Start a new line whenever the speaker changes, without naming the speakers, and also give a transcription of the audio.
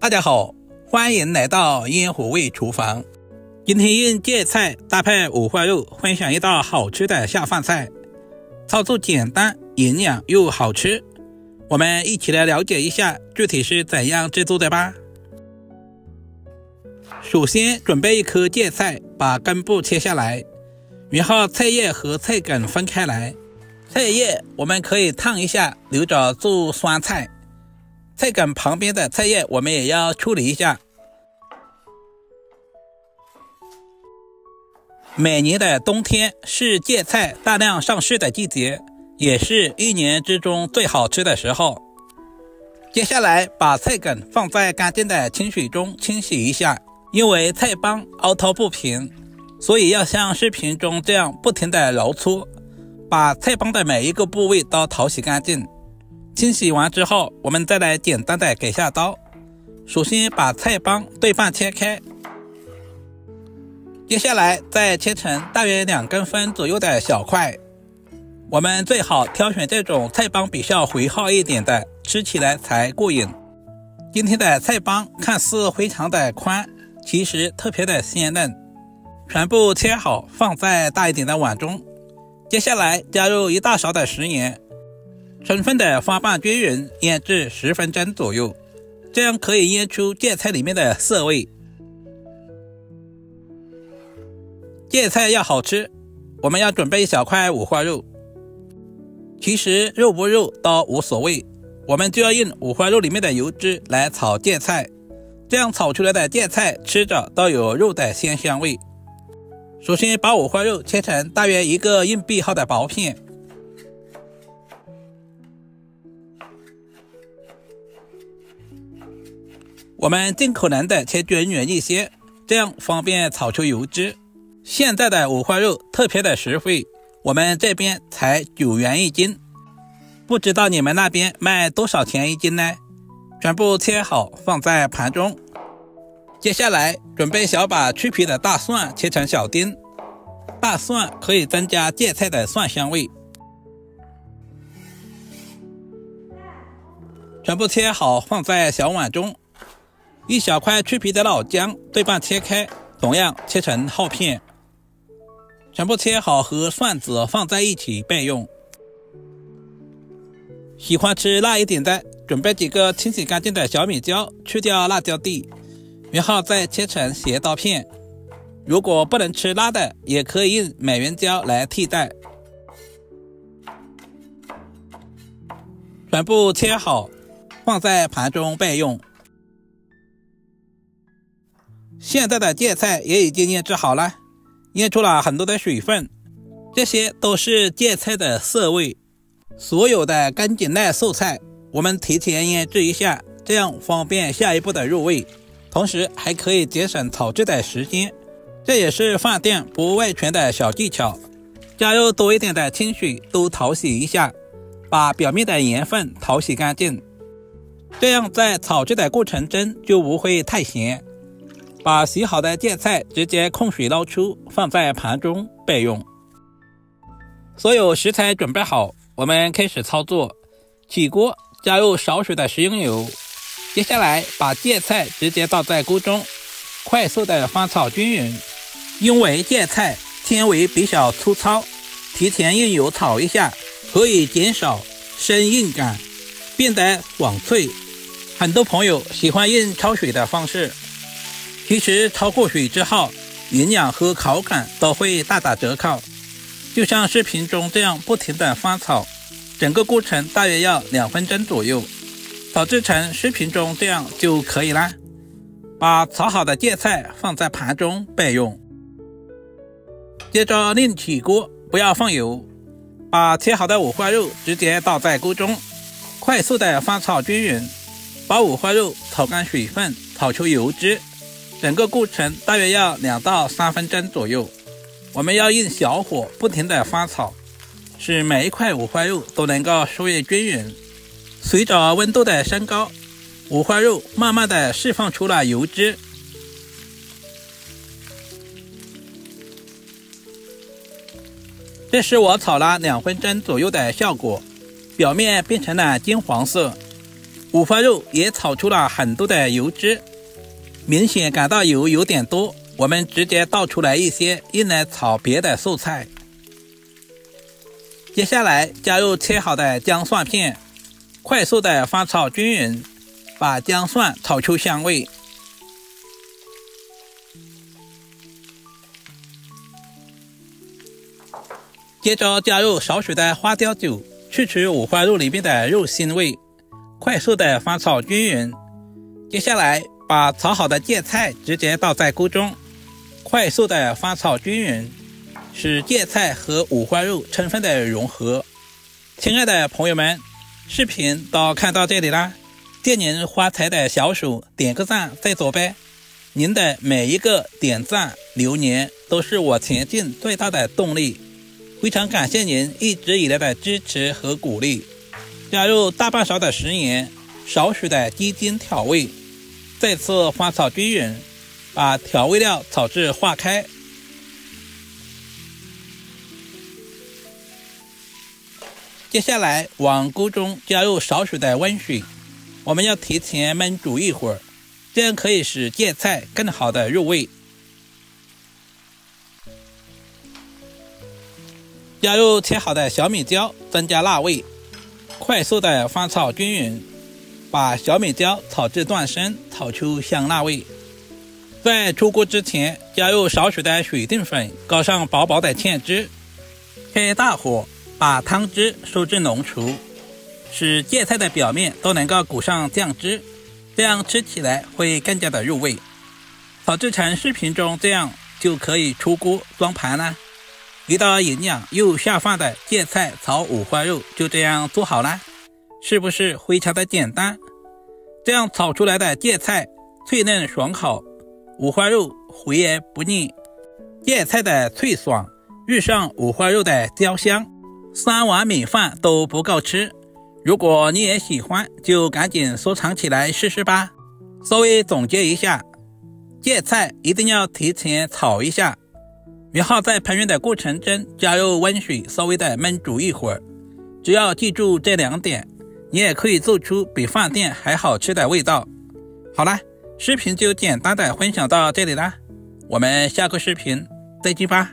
大家好，歡迎來到煙火味廚房。今天用芥菜搭配五花肉，分享一道好吃的下飯菜，操作簡單，營養又好吃。我們一起來了解一下具體是怎樣制作的吧。首先準備一顆芥菜，把根部切下來，然後菜葉和菜梗分開來。菜葉我們可以燙一下，留着做酸菜。菜梗旁邊的菜葉我們也要處理一下。每年的冬天是芥菜大量上市的季節，也是一年之中最好吃的時候。接下来把菜梗放在乾淨的清水中清洗一下，因為菜幫凹凸不平，所以要像視頻中這樣不停地揉搓，把菜幫的每一個部位都淘洗乾淨。清洗完之後，我們再來簡單的改下刀。首先把菜幫对半切開，接下來再切成大約2公分左右的小塊。我們最好挑選這種菜幫比較肥厚一點的，吃起來才過癮。今天的菜幫看似非常的寬，其實特別的鮮嫩。全部切好，放在大一點的碗中。接下來加入1大勺的食鹽，充分的翻拌均勻，醃製10分鐘左右，這樣可以醃出芥菜裡面的澀味。芥菜要好吃，我們要準備一小塊五花肉。其實肉不肉都無所謂，我們就要用五花肉裡面的油脂來炒芥菜，這樣炒出來的芥菜吃着都有肉的鮮香味。首先把五花肉切成大約1個硬幣厚的薄片。我們盡可能的切均勻一些，這樣方便炒出油脂。現在的五花肉特別的實惠，我們這邊才9元1斤，不知道你們那邊賣多少錢1斤呢？全部切好放在盤中。接下來準備小把去皮的大蒜切成小丁，大蒜可以增加芥菜的蒜香味。全部切好放在小碗中。一小塊去皮的老薑对半切開，同樣切成厚片。全部切好和蒜子放在一起備用。喜歡吃辣一點的，準備幾個清洗乾淨的小米椒，去掉辣椒蒂，然後再切成斜刀片。如果不能吃辣的，也可以用美元椒來替代。全部切好，放在盤中備用。現在的芥菜也已經醃製好了，醃出了很多的水分，這些都是芥菜的澀味。所有的根莖類素菜我們提前醃製一下，這樣方便下一步的入味，同時還可以節省炒制的時間。這也是飯店不外傳的小技巧。加入多一點的清水，都淘洗一下，把表面的鹽分淘洗乾淨，這樣在炒制的過程中就不會太鹹。把洗好的芥菜直接控水撈出，放在盤中備用。所有食材準備好，我們開始操作。起鍋，加入少許的食用油，接下來把芥菜直接倒在鍋中，快速的翻炒均勻。因為芥菜纖維比較粗糙，提前用油炒一下，可以減少生硬感，變得爽脆。很多朋友喜歡用焯水的方式，其實焯過水之後，營養和口感都會大打折扣。就像視頻中這樣不停的翻炒，整個過程大約要2分鐘左右，炒制成視頻中這樣就可以啦。把炒好的芥菜放在盤中備用。接着另起鍋，不要放油，把切好的五花肉直接倒在鍋中，快速的翻炒均勻，把五花肉炒乾水分，炒出油脂。整個過程大約要2到3分鐘左右，我們要用小火不停的翻炒，使每一塊五花肉都能夠受熱均勻。隨着溫度的升高，五花肉慢慢的釋放出了油脂。這是我炒了2分鐘左右的效果，表面變成了金黃色。五花肉也炒出了很多的油脂，明顯感到油有點多，我們直接倒出來一些，用來炒別的素菜。接下來加入切好的薑蒜片，快速的翻炒均勻，把薑蒜炒出香味。接着加入少許的花雕酒，去除五花肉裡面的肉腥味，快速的翻炒均勻。接下來把炒好的芥菜直接倒在鍋中，快速的翻炒均勻，使芥菜和五花肉充分的融合。親愛的朋友們，視頻都看到這裡啦，借您發財的小手點個讚再走唄。您的每一個點讚留言都是我前進最大的動力，非常感謝您一直以來的支持和鼓勵。加入大半勺的食鹽，少許的雞精調味，再次翻炒均勻，把調味料炒至化開。接下來往鍋中加入少許的溫水，我們要提前燜煮一會兒，這樣可以使芥菜更好的入味。加入切好的小米椒，增加辣味，快速的翻炒均勻，把小米椒炒至断生，炒出香辣味。在出鍋之前，加入少許的水淀粉，搞上薄薄的芡汁，開大火，把湯汁收至濃稠，使芥菜的表面都能夠裹上醬汁，這樣吃起來會更加的入味。炒製成視頻中這樣就可以出鍋裝盤了。一道營養又下飯的芥菜炒五花肉就這樣做好了，是不是非常的簡單？這樣炒出來的芥菜脆嫩爽口，五花肉回而不膩，芥菜的脆爽遇上五花肉的焦香，3碗米飯都不夠吃。如果你也喜歡，就趕緊收藏起來試試吧。稍微總結一下，芥菜一定要提前炒一下，然後在烹飪的過程中加入溫水，稍微的燜煮一會兒。只要記住這2點，你也可以做出比飯店還好吃的味道。好了，視頻就簡單的分享到這裡啦，我們下個視頻再見吧。